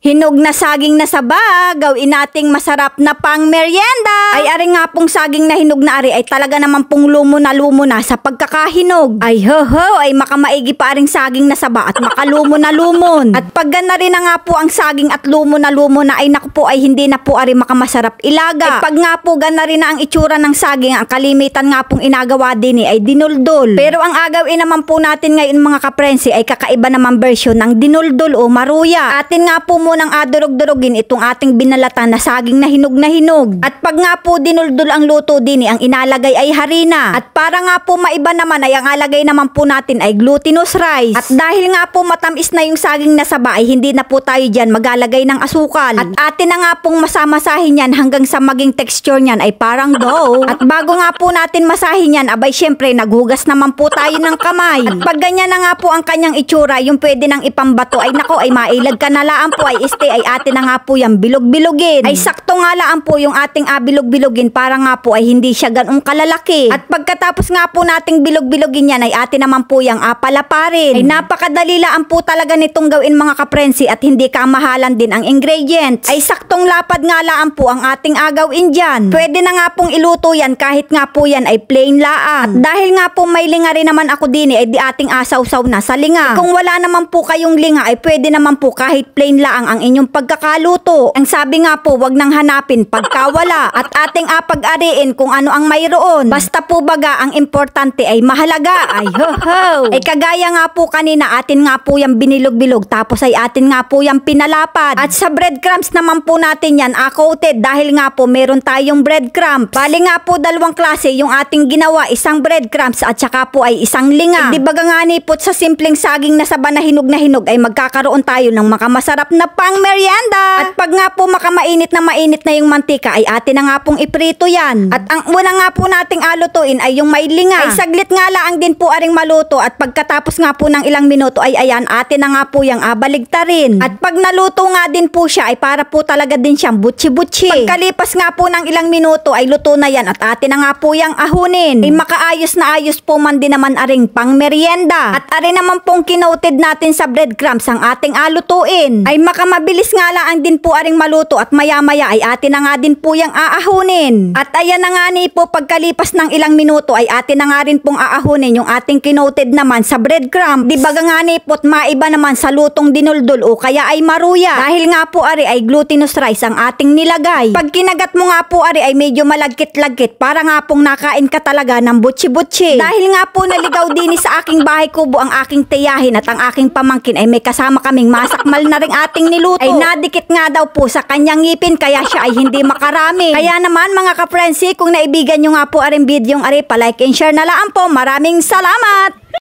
Hinog na saging na saba, gawin nating masarap na pang merienda. Ay ari nga pong saging na hinog na ari ay talaga naman pong lumo na sa pagkakahinog. Ay ay makamaigi pa aring saging na saba at makalumo na lumon. At pag gana rin na nga po ang saging at lumo na ay naku po ay hindi na po ari makamasarap ilaga. Ay pag nga po gana rin na ang itsura ng saging, ang kalimitan nga pong inagawa din ay dinuldol. Pero ang agawin naman po natin ngayon mga kaprensi ay kakaiba naman version ng dinuldol o maruya. Atin nga po nang adurog-durogin itong ating binalatan na saging na hinog. At pag nga po dinuldol ang luto din ang inalagay ay harina. At para nga po maiba naman ay ang alagay naman po natin ay glutinous rice. At dahil nga po matamis na yung saging na saba ay hindi na po tayo dyan magalagay ng asukal. At atin na nga pong masamasahin yan hanggang sa maging texture niyan ay parang dough. At bago nga po natin masahin yan, abay syempre naghugas naman po tayo ng kamay. At pag ganyan na nga po ang kanyang itsura, yung pwede nang ipambato ay nako ay mailag ka na laan po ay ay atin na nga po yung bilog-bilogin. Ay sakto nga laan po yung ating bilog-bilogin para nga po ay hindi siya ganong kalalaki. At pagkatapos nga po nating bilog-bilogin yan ay atin naman po yung palaparin. Ay napakadali laan po talaga nitong gawin mga kaprensi at hindi kamahalan din ang ingredients. Ay saktong lapad nga laan po ang ating agawin dyan. Pwede na nga pong iluto yan kahit nga po yan ay plain laan. At dahil nga po may linga rin naman ako din ay di ating asaw-saw na sa linga. Kung wala naman po kayong linga ay pwede naman po kahit plain laang ang inyong pagkakaluto. Ang sabi nga po, wag nang hanapin pagkawala at ating apag-ariin kung ano ang mayroon. Basta po baga ang importante ay mahalaga. Ay ho. Ay kagaya nga po kanina atin nga po yung binilog-bilog tapos ay atin nga po yung pinalapad. At sa breadcrumbs naman po natin yan coated dahil nga po meron tayong breadcrumbs. Bali nga po dalawang klase yung ating ginawa, isang breadcrumbs at saka po ay isang linga. Di baga nga ni po sa simpleng saging na saba na hinog ay magkakaroon tayo ng makamasarap na pang merienda. At pag nga po mainit na yung mantika ay atin na nga pong iprito yan. At ang una nga po nating alutuin ay yung may linga. Ay saglit nga lang din po aring maluto at pagkatapos nga po ng ilang minuto ay ayan atin na nga po yung baligtarin. At pag naluto nga din po siya ay para po talaga din siyang butsi-butsi. Pagkalipas nga po ng ilang minuto ay luto na yan at atin na nga po yung ahunin. Ay makaayos na ayos po man din naman aring pang merienda. At arin naman pong kinoted natin sa breadcrumbs ang ating alutuin. Ay makamabilis nga lang din po aring maluto at maya-maya ay atin na nga din po yung aahunin. At ayan na nga ni po pagkalipas ng ilang minuto ay atin na nga rin pong aahunin yung ating kinoted naman sa breadcrumb. Di baga nga ni po't maiba naman sa lutong dinuldol o kaya ay maruya. Dahil nga po ari ay glutinous rice ang ating nilagay. Pag kinagat mo nga po ari ay medyo malagkit-lagkit para nga pong nakain ka talaga ng butsi-butsi. Dahil nga po naligaw din sa aking bahay kubo ang aking tiyahin at ang aking pamangkin ay may kasama kaming masakmal na ring ating niluto. Ay nadikit nga daw po sa kanyang ngipin kaya siya ay hindi makarami. Kaya naman mga kaprensi, kung naibigan nyo nga po aring video ari, palike and share na lang po. Maraming salamat!